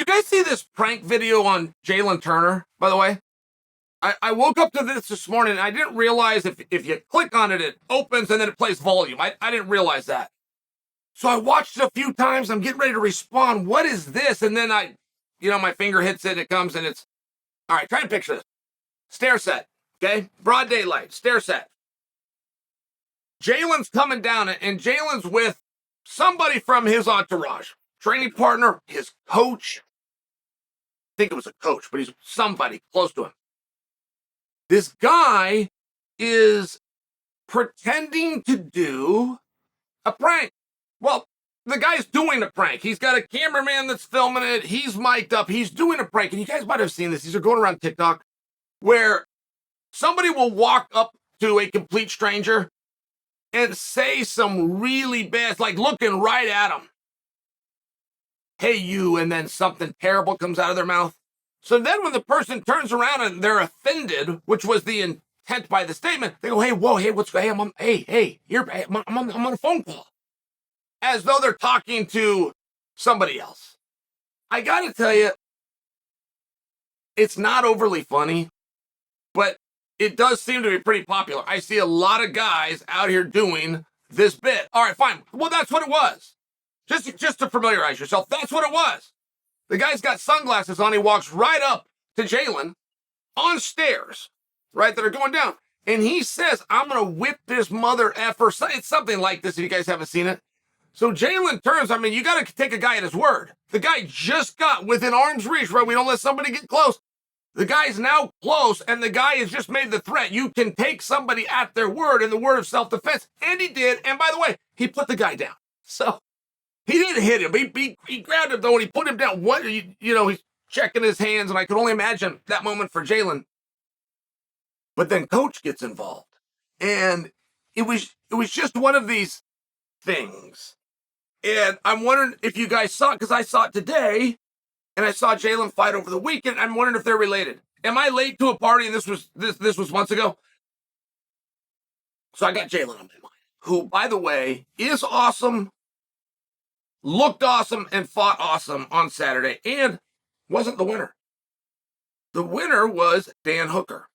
guys see this prank video on Jalen Turner, by the way? I woke up to this morning, and I didn't realize if you click on it, it opens and then it plays volume. I didn't realize that. So I watched it a few times. I'm getting ready to respond. What is this? And then my finger hits it, it comes, and it's, all right, try to picture this. Stair set, okay? Broad daylight, stair set. Jalen's coming down, and Jalen's with somebody from his entourage. Training partner, his coach. I think it was a coach, but he's somebody close to him. This guy is pretending to do a prank. Well, the guy's doing a prank. He's got a cameraman that's filming it. He's mic'd up. He's doing a prank. And you guys might have seen this. These are going around TikTok where somebody will walk up to a complete stranger and say some really bad, like looking right at him. Hey, you, and then something terrible comes out of their mouth. So then when the person turns around and they're offended, which was the intent by the statement, they go, hey, whoa, hey, what's going on? Hey, I'm on a phone call. As though they're talking to somebody else. I got to tell you, it's not overly funny, but it does seem to be pretty popular. I see a lot of guys out here doing this bit. All right, fine. Well, that's what it was. Just to familiarize yourself, that's what it was. The guy's got sunglasses on. He walks right up to Jalen on stairs, right, that are going down. And he says, I'm going to whip this mother effer. It's something like this if you guys haven't seen it. So Jalen turns. I mean, you got to take a guy at his word. The guy just got within arm's reach, right? We don't let somebody get close. The guy's now close, and the guy has just made the threat. You can take somebody at their word in the word of self-defense. And he did. And by the way, he put the guy down. So he didn't hit him. He grabbed him, though, and he put him down. He's checking his hands, and I could only imagine that moment for Jalen. But then Coach gets involved. And it was just one of these things. And I'm wondering if you guys saw it, because I saw it today, and I saw Jalen fight over the weekend. I'm wondering if they're related. Am I late to a party? And this was months ago. So I got Jalen on my mind, who, by the way, is awesome, looked awesome, and fought awesome on Saturday, and wasn't the winner. The winner was Dan Hooker.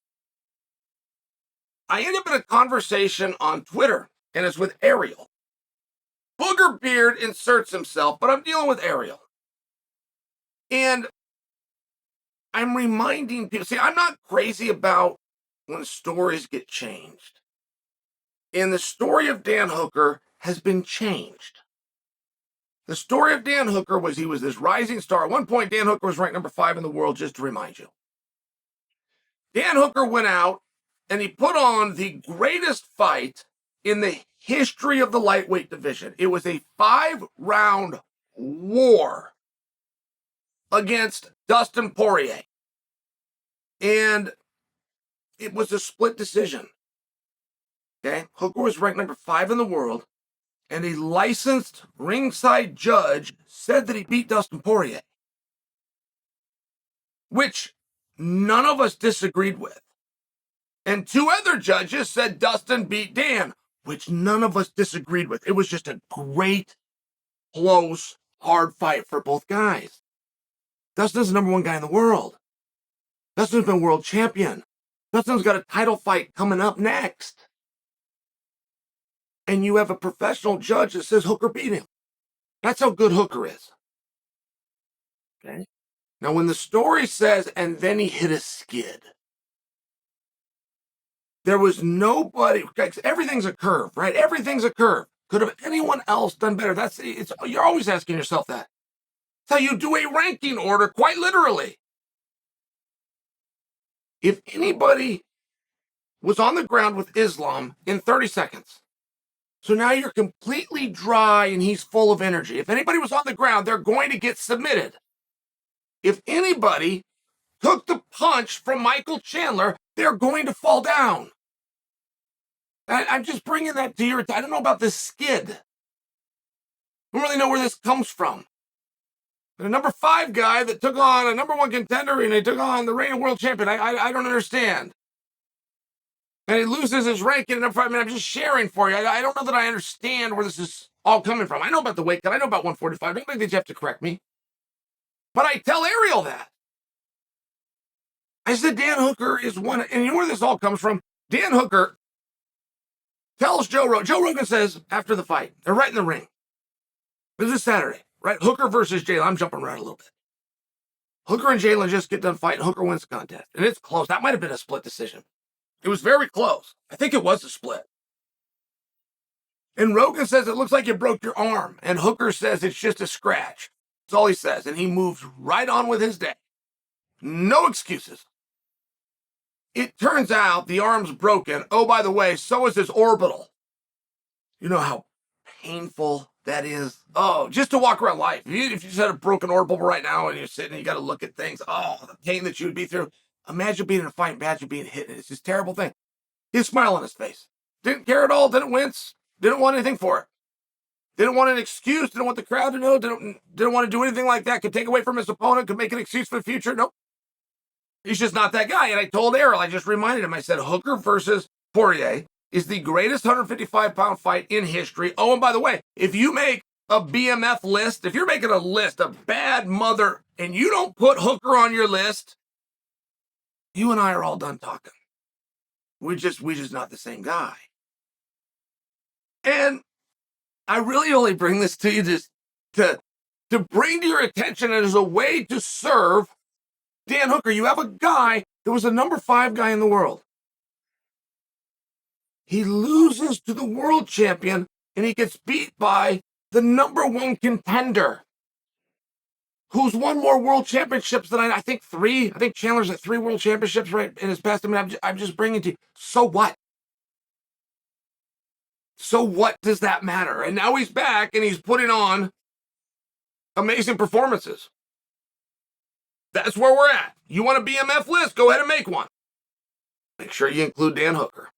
I ended up in a conversation on Twitter, and it's with Ariel. Booger Beard inserts himself, but I'm dealing with Ariel. And I'm reminding people, see, I'm not crazy about when stories get changed. And the story of Dan Hooker has been changed. The story of Dan Hooker was he was this rising star. At one point, Dan Hooker was ranked number 5 in the world, just to remind you. Dan Hooker went out and he put on the greatest fight in the history of the lightweight division. It was a 5-round war against Dustin Poirier. And it was a split decision. Okay? Hooker was ranked number 5 in the world, and a licensed ringside judge said that he beat Dustin Poirier, which none of us disagreed with. And 2 other judges said Dustin beat Dan, which none of us disagreed with. It was just a great, close, hard fight for both guys. Dustin's the number 1 guy in the world. Dustin's been world champion. Dustin's got a title fight coming up next. And you have a professional judge that says Hooker beat him. That's how good Hooker is. Okay? Now, when the story says, and then he hit a skid, there was nobody, everything's a curve, right? Everything's a curve. Could have anyone else done better? You're always asking yourself that. That's how you do a ranking order, quite literally. If anybody was on the ground with Islam in 30 seconds, so now you're completely dry and he's full of energy. If anybody was on the ground, they're going to get submitted. If anybody took the punch from Michael Chandler, they're going to fall down. I'm just bringing that to your, I don't know about this skid. I don't really know where this comes from. But a number 5 guy that took on a number 1 contender and he took on the reigning world champion, I don't understand. And he loses his ranking at number 5. I mean, I'm just sharing for you. I don't know that I understand where this is all coming from. I know about the weight cut. I know about 145. Don't think that you have to correct me. But I tell Ariel that. I said, Dan Hooker is one, and you know where this all comes from? Dan Hooker tells Joe Rogan says after the fight, they're right in the ring. This is Saturday, right? Hooker versus Jalen. I'm jumping around a little bit. Hooker and Jalen just get done fighting. Hooker wins the contest. And it's close. That might have been a split decision. It was very close. I think it was a split. And Rogan says it looks like you broke your arm. And Hooker says it's just a scratch. That's all he says. And he moves right on with his day. No excuses. It turns out the arm's broken. Oh, by the way, so is his orbital. You know how painful that is? Oh, just to walk around life. If you just had a broken orbital right now and you're sitting and you got to look at things, oh, the pain that you would be through. Imagine being in a fight, imagine being hit. It's this terrible thing. His smile on his face. Didn't care at all, didn't wince, didn't want anything for it. Didn't want an excuse, didn't want the crowd to know, didn't want to do anything like that. Could take away from his opponent, could make an excuse for the future. Nope. He's just not that guy. And I told Errol, I just reminded him, I said, Hooker versus Poirier is the greatest 155-pound fight in history. Oh, and by the way, if you make a BMF list, if you're making a list of bad mother and you don't put Hooker on your list, you and I are all done talking. We're just not the same guy. And I really only bring this to you just to bring to your attention as a way to serve Dan Hooker. You have a guy that was the number 5 guy in the world. He loses to the world champion and he gets beat by the number 1 contender who's won more world championships than I think 3. I think Chandler's at 3 world championships right in his past. I mean, I'm just bringing to you. So what? So what does that matter? And now he's back and he's putting on amazing performances. That's where we're at. You want a BMF list? Go ahead and make one. Make sure you include Dan Hooker.